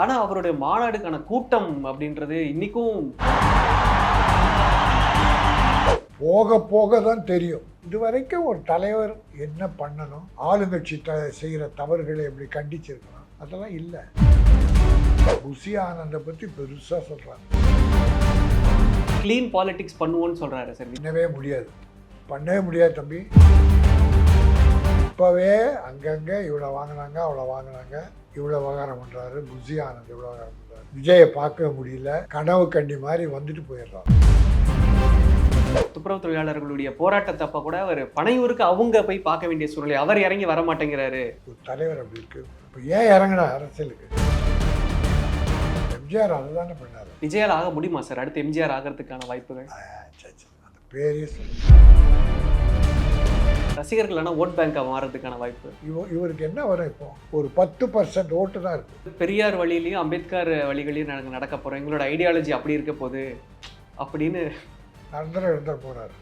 ஆனா அவருடைய மாநாடுக்கான கூட்டம் அப்படின்றது இன்னைக்கும் போக போக தான் தெரியும். இதுவரைக்கும் ஒரு தலைவர் என்ன பண்ணணும், ஆளுங்கட்சி செய்கிற தவறுகளை எப்படி கண்டிச்சிருக்கணும், அதெல்லாம் இல்லை. புசி ஆனந்தை பற்றி பெருசாக சொல்கிறாங்க. கிளீன் பாலிடிக்ஸ் பண்ணுவோன்னு சொல்றாரு சார். பண்ணவே முடியாது தம்பி. இப்போவே அங்கங்கே இவ்வளோ வாங்கினாங்க, அவ்வளோ வாங்கினாங்க, இவ்வளோ விவகாரம் பண்ணுறாரு. புசி ஆனந்த் இவ்வளோ விவகாரம் பண்ணுறாரு. விஜயை பார்க்க முடியல, கனவு கண்டி மாதிரி வந்துட்டு போயிடுறாரு. துப்புரவு தொழிலாளர்களுடைய போராட்டத்தை அப்ப கூட அவர் பனையூருக்கு அவங்க போய் பார்க்க வேண்டிய சூழ்நிலை, அவர் இறங்கி வர மாட்டேங்கிறாரு. ஒரு தலைவர் அப்படி இருக்கு. இப்போ ஏன் இறங்கினா அரசியலுக்கு? எம்ஜிஆர் அதை தானே பண்ணாரு. விஜயால் ஆக முடியுமா சார்? அடுத்து எம்ஜிஆர் ஆகிறதுக்கான வாய்ப்புகள்? அந்த பேரே சொல்லு. ரசிகர்கள் ஆனால் ஓட் பேங்காக மாறதுக்கான வாய்ப்பு இவருக்கு என்ன வரும்? இப்போ ஒரு 10% ஓட்டு தான் இருக்கு. பெரியார் வழியிலையும் அம்பேத்கர் வழிகளையும் நாங்கள் நடக்க போகிறோம், எங்களோட ஐடியாலஜி அப்படி இருக்க போகுது அப்படின்னு நடந்துட போறாரு.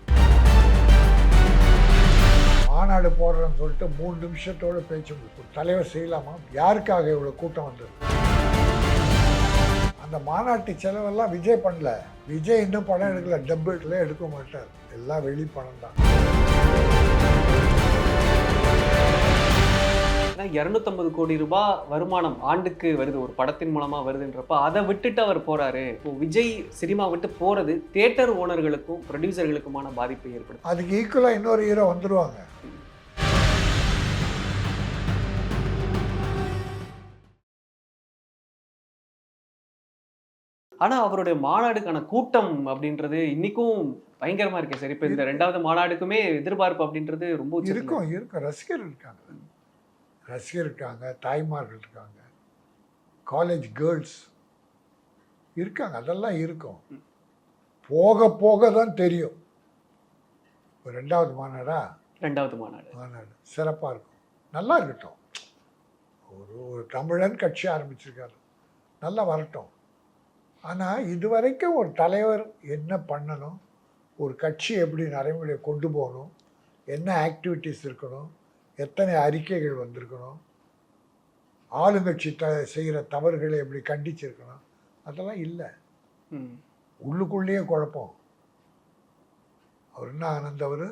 மாநாடு போடுறேன்னு சொல்லிட்டு 3 நிமிஷத்தோட பேச்சு முடிக்கும். தலைவர் செய்யலாமா? யாருக்காக இவ்வளவு கூட்டம் வந்தது? அந்த மாநாட்டு செலவெல்லாம் விஜய் பண்ணல. விஜய் இன்னும் படம் எடுக்கல, டெபிட்ல எடுக்க மாட்டார். எல்லாம் வெளி பணம் தான். 250 கோடி ரூபாய் வருமானம் ஆண்டுக்கு வருது, ஒரு படத்தின் மூலமா வருதுன்றப்ப அதை விட்டுட்டு அவர் போறாரு. இப்போ விஜய் சினிமா விட்டு போறது தியேட்டர் ஓனர்களுக்கும் ப்ரொடியூசர்களுக்குமான பாதிப்பை ஏற்படும். அதுக்கு ஈக்குவலா இன்னொரு ஹீரோ வந்துருவாங்க. ஆனா அவருடைய மாநாடுக்கான கூட்டம் அப்படின்றது இன்னைக்கும் பயங்கரமா இருக்கு சார். இப்ப இந்த 2வது மாநாடுக்குமே எதிர்பார்ப்பு அப்படின்றது ரொம்ப இருக்கும். ரசிகர் இருக்காங்க, தாய்மார்கள் இருக்காங்க, காலேஜ் கேர்ள்ஸ் இருக்காங்க. அதெல்லாம் இருக்கும். போக போக தான் தெரியும். இப்போ 2வது மாநாடு சிறப்பாக இருக்கும். நல்லா இருக்கட்டும். ஒரு தமிழன் கட்சி ஆரம்பிச்சிருக்காரு, நல்லா வரட்டும். ஆனால் இதுவரைக்கும் ஒரு தலைவர் என்ன பண்ணணும், ஒரு கட்சி எப்படி நடைமுறையை கொண்டு போகணும், என்ன ஆக்டிவிட்டீஸ் இருக்கணும், எத்தனை அறிக்கைகள் வந்திருக்கணும், ஆளுங்கட்சி செய்கிற தவறுகளை எப்படி கண்டிச்சிருக்கணும், அதெல்லாம் இல்லை. உள்ளுக்குள்ளேயே குழப்பம். அவர் என்ன ஆனந்த்? அவர்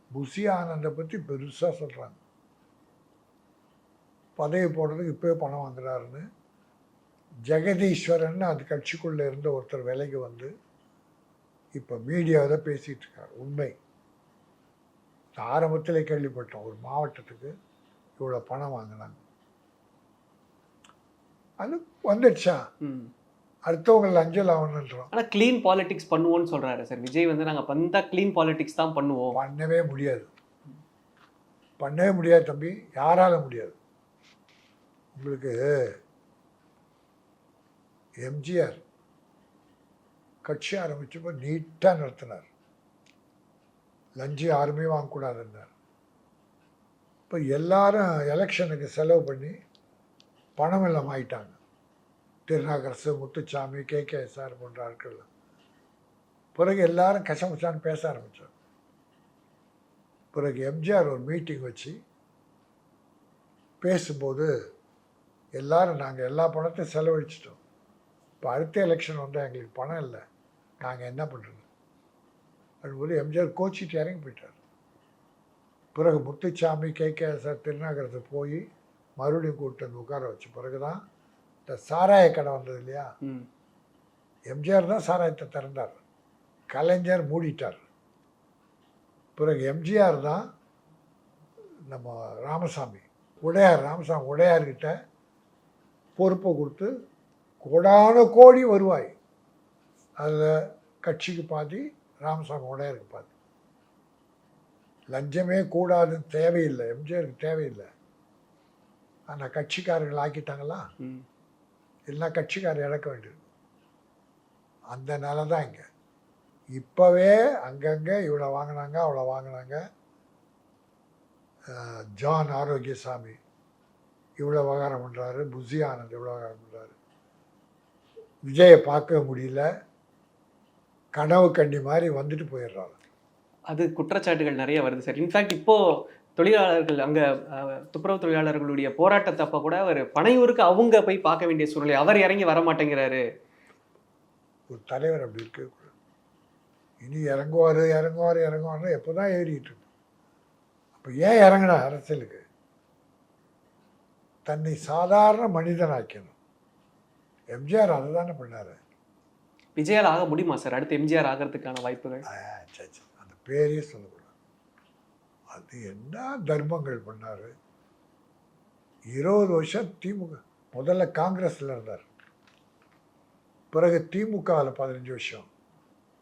புசி ஆனந்தை பற்றி பெருசாக சொல்கிறாங்க. பதவி போடுறதுக்கு இப்போயே பணம் வாங்குறாருன்னு. ஜெகதீஸ்வரன் அது கட்சிக்குள்ளே இருந்த ஒருத்தர் விலைக்கு வந்து இப்போ மீடியாவில் பேசிகிட்டு இருக்கார். உண்மை ஆரம்பத்தில் கேள்விப்பட்டோம், ஒரு மாவட்டத்துக்கு இவ்வளோ பணம் வாங்கினாங்க. அது வந்துடுச்சா? அடுத்தவங்க லஞ்சம் ஆகணுன்றோம். ஆனால் க்ளீன் பாலிடிக்ஸ் பண்ணுவோன்னு சொல்கிறாரு சார் விஜய். வந்து நாங்கள் வந்தால் க்ளீன் பாலிடிக்ஸ் தான் பண்ணுவோம். பண்ணவே முடியாது தம்பி. யாரால முடியாது? உங்களுக்கு எம்ஜிஆர் கட்சி ஆரம்பிச்சப்போ நீட்டாக நடத்தினார். லஞ்சம் யாருமே வாங்கக்கூடாதுன்னார். இப்போ எல்லாரும் எலெக்ஷனுக்கு செலவு பண்ணி பணம் எல்லாம் ஆயிட்டாங்க. திருநாகரசு, முத்துச்சாமி, KKSR போன்ற ஆட்கள். பிறகு எல்லாரும் கசமுச்சான்னு பேச ஆரம்பித்தார். பிறகு எம்ஜிஆர் ஒரு மீட்டிங் வச்சு பேசும்போது எல்லாரும் நாங்கள் எல்லா பணத்தையும் செலவழிச்சிட்டோம், இப்போ அடுத்த எலெக்ஷன் வந்தால் எங்களுக்கு பணம் இல்லை, நாங்கள் என்ன பண்ணுறது அதுபோது எம்ஜிஆர் கோச்சிட்டு இறங்கி போயிட்டார். பிறகு முத்துச்சாமி, KKSR, திருநாகரத்தை போய் மறுபடியும் கூப்பிட்டு வந்து உட்கார வச்ச பிறகு தான் இந்த சாராய கடை வந்தது இல்லையா? எம்ஜிஆர் தான் சாராயத்தை திறந்தார், கலைஞர் மூடிட்டார். பிறகு எம்ஜிஆர் தான் நம்ம ராமசாமி உடையார்கிட்ட பொறுப்பை கொடுத்து கோடான கோடி வருவாய், அதில் கட்சிக்கு பாதி, ராமசாமி உடையாருக்கு பாதி. லஞ்சமே கூடாதுன்னு தேவையில்லை, எம்ஜிஆருக்கு தேவையில்லை. ஆனால் கட்சிக்காரர்கள் ஆக்கிட்டாங்களா? எல்லாம் கட்சிக்காரர் இழக்க வேண்டியது. அந்த நிலை தான் இங்கே. இப்போவே அங்கங்கே இவ்வளோ வாங்கினாங்க, அவ்வளோ வாங்கினாங்க. ஜான் ஆரோக்கியசாமி இவ்வளோ விவகாரம் பண்ணுறாரு. புசி ஆனந்த் இவ்வளோ விவகாரம் பண்ணுறாரு. விஜயை பார்க்க முடியல, கனவு கண்டி மாதிரி வந்துட்டு போயிடுறாரு. அது குற்றச்சாட்டுகள் நிறைய வருது சார். இன்ஃபேக்ட் இப்போது தொழிலாளர்கள் அங்க துப்புரவு தொழிலாளர்களுடைய போராட்டத்தப்ப கூட அவர் பனையூருக்கு அவங்க போய் பார்க்க வேண்டிய சூழ்நிலை, அவர் இறங்கி வர மாட்டேங்கிறாரு. ஒரு தலைவர் அப்படி இருக்கக்கூடாது. இனி இறங்குவார் இறங்குவார் இறங்குவார்னு எப்போ தான் ஏறிட்டு இருக்கு. அப்போ ஏன் இறங்கினா அரசியலுக்கு? தன்னை சாதாரண மனிதனாக்கணும். எம்ஜிஆர் அதை தானே பண்ணார். விஜயால் ஆக முடியுமா சார் அடுத்து எம்ஜிஆர் ஆகிறதுக்கான வாய்ப்புகள்? அந்த பேரையே சொல்லக்கூடாது. அது என்ன தர்மங்கள் பண்ணார். 20 வருஷம் திமுக, முதல்ல காங்கிரஸில் இருந்தார், பிறகு திமுகவில் 15 வருஷம்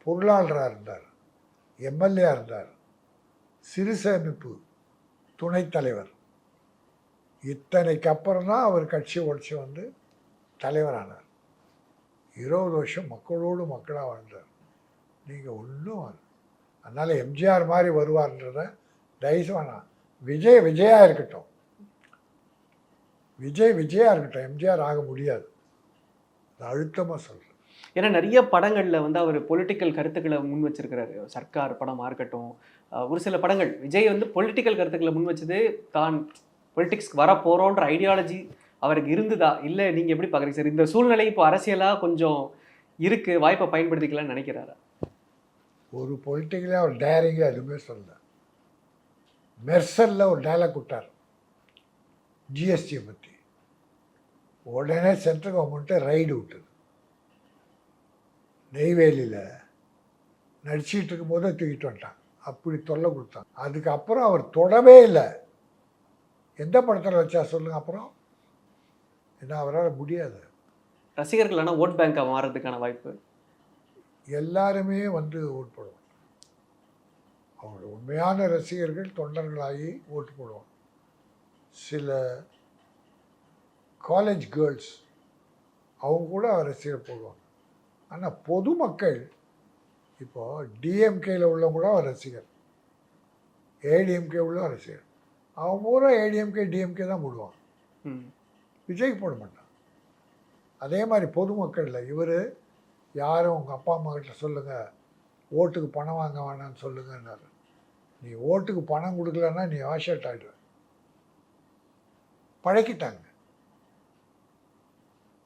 பொருளாளராக இருந்தார், எம்எல்ஏ இருந்தார், சிறு சேமிப்பு துணைத் தலைவர். இத்தனைக்கு அப்புறம் தான் அவர் கட்சி உடச்சி வந்து தலைவரானார். 20 வருஷம் மக்களோடு மக்களாக வாழ்ந்தார். நீங்கள் ஒன்றும், அதனால் எம்ஜிஆர் மாதிரி வருவார்ன்றத தயவுசு வேணாம். விஜயா இருக்கட்டும், விஜயா இருக்கட்டும், எம்ஜிஆர் ஆக முடியாது. நான் அழுத்தமாக சொல்கிறேன். ஏன்னா நிறைய படங்களில் வந்து அவர் பொலிட்டிக்கல் கருத்துக்களை முன் வச்சிருக்கிறாரு. சர்க்கார் படமாக இருக்கட்டும், ஒரு சில படங்கள் விஜய் வந்து பொலிட்டிக்கல் கருத்துக்களை முன் வச்சது தான் பொலிட்டிக்ஸ்க்கு வர போகிறோன்ற ஐடியாலஜி அவருக்கு இருந்துதா? இல்லை நீங்கள் எப்படி பார்க்குறீங்க சார்? இந்த சூழ்நிலை இப்போ அரசியலாக கொஞ்சம் இருக்குது, வாய்ப்பை பயன்படுத்திக்கலாம்னு நினைக்கிறாரா? ஒரு பொலிட்டிக்கலாக ஒரு டேரிங்காக எதுவுமே சொல்லல. மெர்சலில் ஒரு டைலாக் விட்டார் ஜிஎஸ்டியை பற்றி. உடனே சென்ட்ரல் கவர்மெண்ட்டை ரைடு விட்டுது. நெய்வேலியில் நடிச்சிட்டு இருக்கும்போது தூக்கிட்டு வந்துட்டான். அப்படி தொல்லை கொடுத்தான். அதுக்கப்புறம் அவர் தொடவே இல்லை. எந்த படத்தில் வச்சா சொல்லுங்க அப்புறம்? ஏன்னா அவரால் முடியாது. ரசிகர்கள் ஆனால் ஓட் பேங்காக மாறுறதுக்கான வாய்ப்பு எல்லாருமே வந்து ஓட்டு போடுவாங்க. அவங்களோட உண்மையான ரசிகர்கள் தொண்டர்களாகி ஓட்டு போடுவாங்க. சில காலேஜ் கேர்ள்ஸ் அவங்க கூட ரசிகர் போடுவாங்க. ஆனால் பொதுமக்கள், இப்போது டிஎம்கேயில் உள்ளவங்க கூட அவர் ரசிகர், ஏடிஎம்கே உள்ள ரசிகர், அவன் பூரா ஏடிஎம்கே டிஎம்கே தான் போடுவான், விஜய்க்கு போட மாட்டான். அதே மாதிரி பொதுமக்களில் இவர் யாரும் உங்கள் அப்பா அம்மா கிட்ட சொல்லுங்கள் ஓட்டுக்கு பணம் வாங்க வேணான்னு சொல்லுங்கன்னாரு. நீ ஓட்டுக்கு பணம் கொடுக்கலன்னா நீ ஆஷர்ட் ஆகிடுவ. பழக்கிட்டாங்க.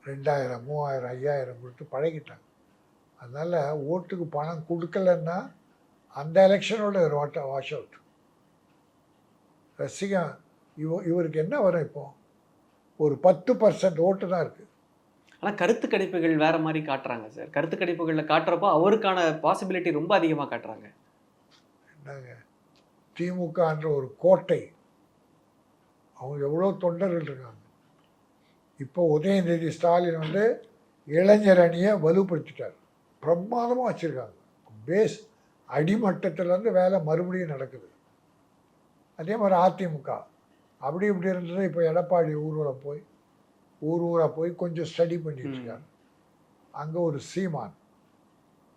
2000 3000 5000 கொடுத்து பழகிட்டாங்க. அதனால் ஓட்டுக்கு பணம் கொடுக்கலன்னா அந்த எலெக்ஷனோட ஒரு வாஷ் அவுட். ரசிகன் இவருக்கு என்ன வரும்? இப்போ ஒரு 10% ஓட்டு தான் இருக்குது. ஆனால் கருத்து கணிப்புகள் வேறு மாதிரி காட்டுறாங்க சார். கருத்து கணிப்புகளில் காட்டுறப்போ அவருக்கான பாசிபிலிட்டி ரொம்ப அதிகமாக காட்டுறாங்க. என்னங்க, திமுகன்ற ஒரு கோட்டை, அவங்க எவ்வளோ தொண்டர்கள் இருக்காங்க. இப்போ உதயநிதி ஸ்டாலின் வந்து இளைஞர் அணியை வலுப்படுத்திட்டார், பிரமாதமாக வச்சுருக்காங்க. பேஸ் அடிமட்டத்திலேருந்து வேலை மறுபடியும் நடக்குது. அதே மாதிரி அதிமுக அப்படி இப்படி இருந்தது. இப்போ எடப்பாடி ஊராக போய் கொஞ்சம் ஸ்டடி பண்ணிட்டு இருக்காங்க. அங்கே ஒரு சீமான்,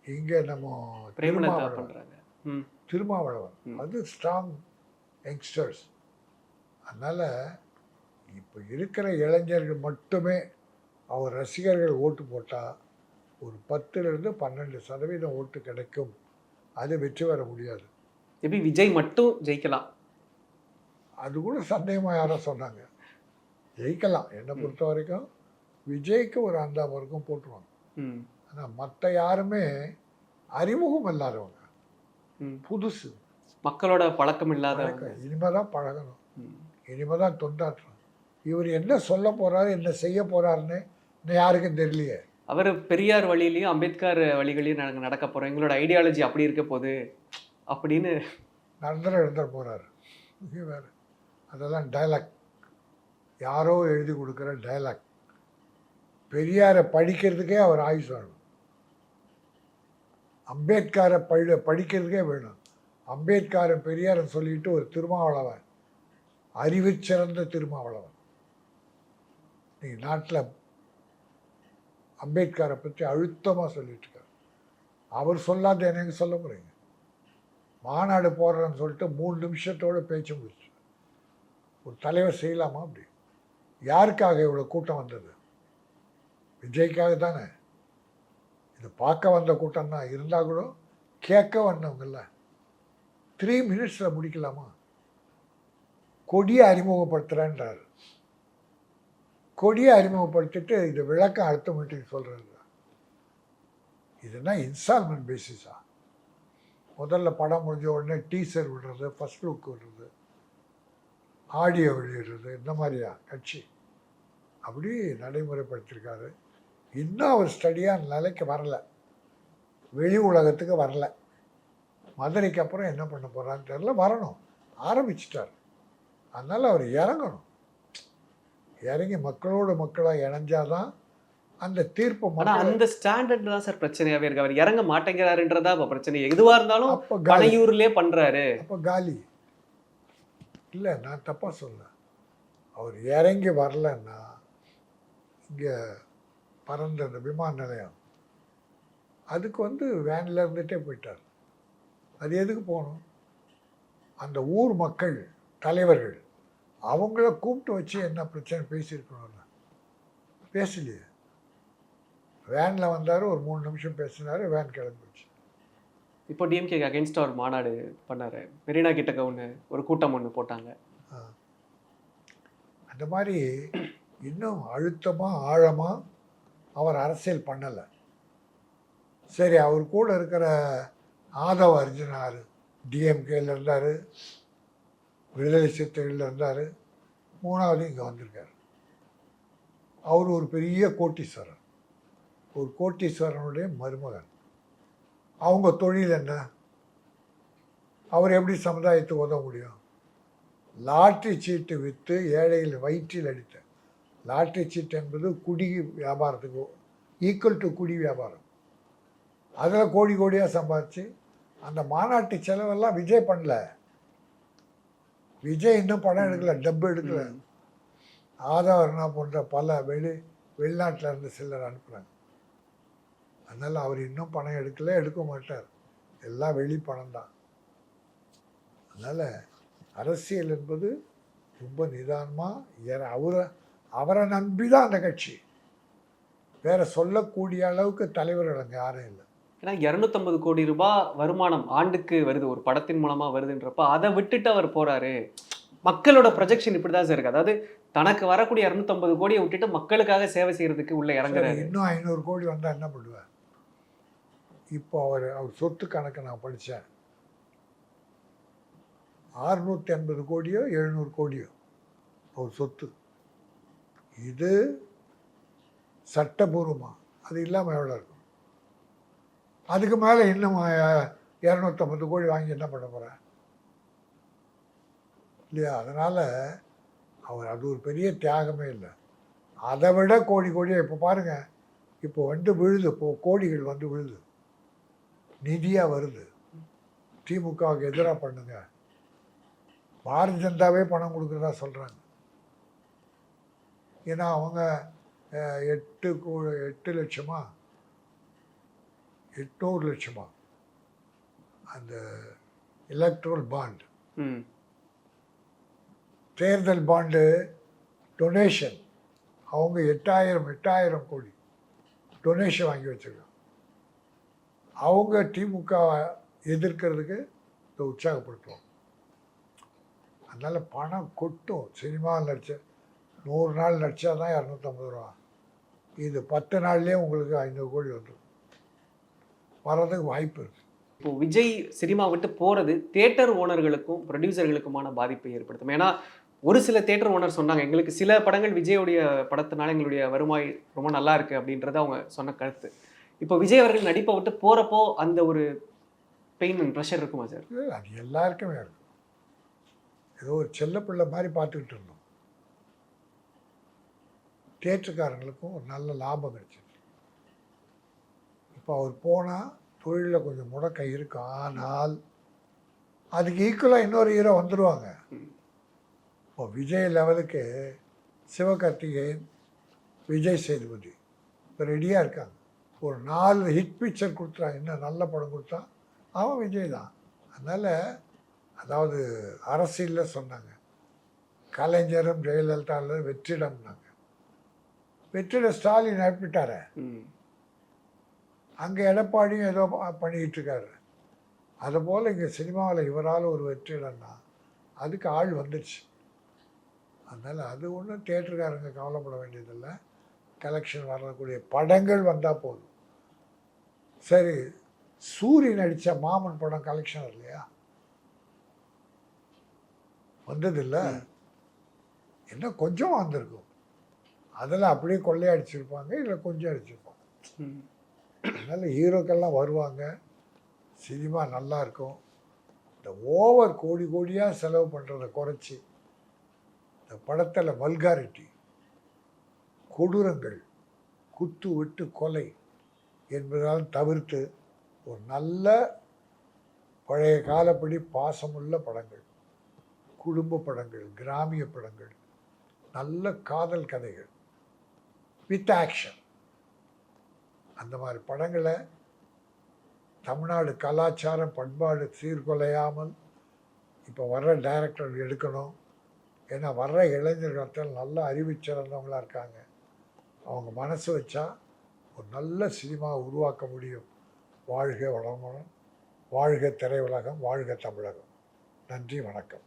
இங்கே நம்ம திருமாவளவன், அது ஸ்ட்ராங் யங்ஸ்டர்ஸ். அதனால் இப்போ இருக்கிற இளைஞர்கள் மட்டுமே அவர் ரசிகர்கள் ஓட்டு போட்டால் ஒரு 10% 12% ஓட்டு கிடைக்கும். அது வெற்றி வர முடியாது. எப்படி விஜய் மட்டும் ஜெயிக்கலாம்? அது கூட சந்தேகமாக யாரோ சொன்னாங்க. ஜெயிக்கலாம். என்னை பொறுத்த வரைக்கும் விஜய்க்கு ஒரு 50 போட்டுருவாங்க. ஆனால் மற்ற யாருமே அறிமுகம் இல்லாதவங்க, புதுசு, மக்களோட பழக்கம் இல்லாத. இனிமேல் தான் பழகணும், இனிமேல் தான் தொண்டாற்றணும். இவர் என்ன சொல்ல போகிறாரு, என்ன செய்ய போகிறாருன்னு இன்னும் யாருக்கும் தெரியலையே. அவர் பெரியார் வழியிலையும் அம்பேத்கர் வழிகளையும் நாங்கள் நடக்க போகிறோம், எங்களோட ஐடியாலஜி அப்படி இருக்க போகுது அப்படின்னு நடந்துட போகிறாரு. வேறு அதெல்லாம் டைலாக், யாரோ எழுதி கொடுக்குற டைலாக். பெரியாரை படிக்கிறதுக்கே அவர் ஆயுஸ் வேணும், அம்பேத்கரை படிக்கிறதுக்கே வேணும். அம்பேத்கரை பெரியாரை சொல்லிட்டு ஒரு திருமாவளவன், அறிவு சிறந்த திருமாவளவன், நீங்கள் நாட்டில் அம்பேத்கரை பற்றி அழுத்தமாக சொல்லிட்டு இருக்கார். அவர் சொல்லாத எனக்கு சொல்ல போகிறீங்க? மாநாடு போடுறேன்னு சொல்லிட்டு 3 நிமிஷத்தோடு பேச்சு முடிச்சு. ஒரு தலைவர் செய்யலாமா அப்படி? யாருக்காக இவ்வளோ கூட்டம் வந்தது? விஜய்க்காக தானே. இது பார்க்க வந்த கூட்டம் தான் இருந்தால் கூட கேட்க வந்தவங்கல்ல. 3 மினிட்ஸில் முடிக்கலாமா? கொடியை அறிமுகப்படுத்துகிறேன்றார். கொடியை அறிமுகப்படுத்திட்டு இது விளக்கம் அடுத்த மீட்டிங் சொல்கிறது. இதுனா இன்ஸ்டால்மெண்ட் பேசிஸா? முதல்ல படம் முடிஞ்ச உடனே டீசர் விடுறது, ஃபர்ஸ்ட் லுக் விடுறது, ஆடியோ வெளியிடுறது, இந்த மாதிரியா கட்சி? அப்படி நடைமுறைப்படுத்தியிருக்காரு. இன்னும் அவர் ஸ்டடியாக நிலைக்கு வரலை, வெளி உலகத்துக்கு வரலை. மதுரைக்கு அப்புறம் என்ன பண்ண போகிறான்னு தெரியல, வரணும், ஆரம்பிச்சிட்டார். அதனால் அவர் இறங்கணும். இறங்கி மக்களோடு மக்களாக இணைஞ்சாதான் அந்த தீர்ப்பு. ஆனால் அந்த ஸ்டாண்டர்ட் தான் சார் பிரச்சனையாகவே இருக்கு. அவர் இறங்க மாட்டேங்கிறாருன்றதா இப்போ பிரச்சனை. எதுவாக இருந்தாலும் அப்போ பனையூர்லேயே பண்ணுறாரு. அப்போ காலி இல்லை, நான் தப்பாக சொல்ல. அவர் இறங்கி வரலன்னா இங்கே பறந்த அந்த விமான நிலையம் அதுக்கு வேனில் இருந்துகிட்டே போயிட்டார். அது எதுக்கு போகணும்? அந்த ஊர் மக்கள் தலைவர்கள் அவங்கள கூப்பிட்டு வச்சு என்ன பிரச்சனை பேசியிருக்கணும்ல, பேசலையே. வேனில் வந்தார், ஒரு 3 நிமிஷம் பேசினார், வேன் கிளம்பிச்சு. இப்போ டிஎம்கேக்கு அகேன்ஸ்டாக ஒரு மாநாடு பண்ணார், மெரினா கிட்டக்க ஒரு கூட்டம் ஒன்று போட்டாங்க. அந்த மாதிரி இன்னும் அழுத்தமாக ஆழமாக அவர் அரசியல் பண்ணலை. சரி, அவர் கூட இருக்கிற ஆதவ் அர்ஜுனார் டிஎம்கேயில் இருந்தார், விடுதலை சிறுத்தைகளில் இருந்தார், 3வது இங்கே வந்திருக்கார். அவர் ஒரு பெரிய கோட்டீஸ்வரர், ஒரு கோட்டீஸ்வரனுடைய மருமகன். அவங்க தொழில் என்ன? அவர் எப்படி சமுதாயத்துக்கு உதவ முடியும்? லாட்ரி சீட்டு விற்று ஏழைகள் வயிற்றில் அடித்த லாட்ரி சீட்டு என்பது குடி வியாபாரத்துக்கு ஈக்குவல் டு குடி வியாபாரம். அதில் கோடி கோடியாக சம்பாதிச்சு அந்த மாநாட்டு செலவெல்லாம் விஜய் பண்ணல. விஜய் இன்னும் படம் எடுக்கல, டப்பு எடுக்கல. ஆதவர்னா போன்ற பல வெளிநாட்டில் இருந்து சிலர் அனுப்புகிறாங்க. அதனால் அவர் இன்னும் பணம் எடுக்கல, எடுக்க மாட்டார். எல்லாம் வெளி பணம் தான். அதனால் அரசியல் என்பது ரொம்ப நிதானமாக அவரை நம்பி தான் அந்த கட்சி. வேற சொல்லக்கூடிய அளவுக்கு தலைவர்கள் அங்கே யாரும் இல்லை. ஏன்னா 250 கோடி ரூபாய் வருமானம் ஆண்டுக்கு வருது, ஒரு படத்தின் மூலமா வருதுன்றப்ப அதை விட்டுட்டு அவர் போறாரு. மக்களோட ப்ரொஜெக்ஷன் இப்படிதான் சார் இருக்கு. அதாவது தனக்கு வரக்கூடிய 250 கோடியை விட்டுட்டு மக்களுக்காக சேவை செய்யறதுக்கு உள்ள இறங்குறாரு. இன்னும் 500 கோடி வந்தால் என்ன பண்ணுவார்? இப்போ அவர் சொத்து கணக்கு நான் படித்தேன். 680 கோடியோ 700 கோடியோ அவர் சொத்து. இது சட்டபூர்வமாக, அது இல்லாமல் எவ்வளோ இருக்கும்? அதுக்கு மேலே இன்னும் 250 கோடி வாங்கி என்ன பண்ண போகிறேன் இல்லையா? அதனால் அவர் அது ஒரு பெரிய தியாகமே இல்லை. அதை விட கோடி கோடியாக இப்போ பாருங்கள், இப்போ விழுது, இப்போ கோடிகள் விழுது, நிதியாக வருது. திமுகவுக்கு எதிராக பண்ணுங்க, பாரதிய ஜனதாவே பணம் கொடுக்குறதா சொல்கிறாங்க. ஏன்னா அவங்க 8 லட்சமா 800 லட்சமா அந்த எலக்ட்ரல் பாண்டு, தேர்தல் பாண்டு டொனேஷன், அவங்க 8,000 கோடி டொனேஷன் வாங்கி வச்சுருக்காங்க. அவங்க திமுக எதிர்க்கிறதுக்கு இதை உற்சாகப்படுத்துவோம். அதனால் பணம் கொட்டும். சினிமாவில் நடித்த 100 நாள் நடித்தா தான் 250 ரூபா. இது 10 நாள்லேயே உங்களுக்கு 500 கோடி வந்துடும். வர்றதுக்கு வாய்ப்பு இருக்குது. இப்போ விஜய் சினிமா விட்டு போகிறது தியேட்டர் ஓனர்களுக்கும் ப்ரொடியூசர்களுக்குமான பாதிப்பை ஏற்படுத்தும். ஏன்னா ஒரு சில தியேட்டர் ஓனர் சொன்னாங்க, எங்களுக்கு சில படங்கள் விஜயோடைய படத்தினால எங்களுடைய வருவாய் ரொம்ப நல்லா இருக்குது அப்படின்றது அவங்க சொன்ன கருத்து. இப்போ விஜய் அவர்கள் நடிப்பை விட்டு போகிறப்போ அந்த ஒரு பெயின் அண்ட் ப்ரெஷர் இருக்குமா சார்? அது எல்லாருக்குமே இருக்கும். ஏதோ ஒரு செல்ல பிள்ளை மாதிரி பார்த்துக்கிட்டு இருந்தோம். தியேட்டருக்காரங்களுக்கும் ஒரு நல்ல லாபம் கிடைச்சிது. இப்போ அவர் போனால் தொழிலில் கொஞ்சம் முடக்கம் இருக்கும். ஆனால் அதுக்கு ஈக்குவலாக இன்னொரு ஹீரோ வந்துடுவாங்க. இப்போ விஜய் லெவலுக்கு சிவகார்த்திகேயன், விஜய் சேதுபதி இப்போ ரெடியாக இருக்காங்க. ஒரு 4 ஹிட் பிக்சர் கொடுத்தா, இன்னும் நல்ல படம் கொடுத்தா அவன் விஜய் தான். அதனால் அதாவது அரசியலில் சொன்னாங்க, கலைஞரும் ஜெயலலிதாவில் வெற்றிடம்னாங்க. வெற்றிட ஸ்டாலின் அனுப்பிட்டார, அங்கே எடப்பாடியும் ஏதோ பண்ணிக்கிட்டு இருக்காரு. அதுபோல் இங்கே சினிமாவில் இவரால் ஒரு வெற்றிடம்னா அதுக்கு ஆள் வந்துடுச்சு. அதனால் அது ஒன்றும் தேட்டருக்காரங்க கவலைப்பட வேண்டியதில்லை. கலெக்ஷன் வரக்கூடிய படங்கள் வந்தால் போதும். சரி, சூரி நடித்த மாமன் படம் கலெக்ஷன் இல்லையா? வந்ததில்லை. என்ன கொஞ்சம் வந்திருக்கும். அதில் அப்படியே கொள்ளையடிச்சிருப்பாங்க, இல்லை கொஞ்சம் அடிச்சிருப்பாங்க. அதனால் ஹீரோக்கெல்லாம் வருவாங்க, சினிமா நல்லாயிருக்கும். இந்த ஓவர் கோடி கோடியாக செலவு பண்ணுறதை குறைச்சி இந்த படத்தில் வல்காரிட்டி, கொடூரங்கள், குத்து வெட்டு கொலை என்பதால் தவிர்த்து ஒரு நல்ல பழைய காலப்படி பாசமுள்ள படங்கள், குடும்ப படங்கள், கிராமிய படங்கள், நல்ல காதல் கதைகள் வித் ஆக்ஷன், அந்த மாதிரி படங்களை தமிழ்நாடு கலாச்சாரம் பண்பாடு சீர்குலையாமல் இப்போ வர்ற டைரக்டர் எடுக்கணும். ஏன்னா வர்ற இளைஞர்கள் நல்ல அறிவு சிறந்தவங்களாக இருக்காங்க. அவங்க மனசு வச்சா ஒரு நல்ல சினிமா உருவாக்க முடியும். வாழ்க வளமுடன், வாழ்க திரையுலகம், வாழ்க தமிழகம். நன்றி, வணக்கம்.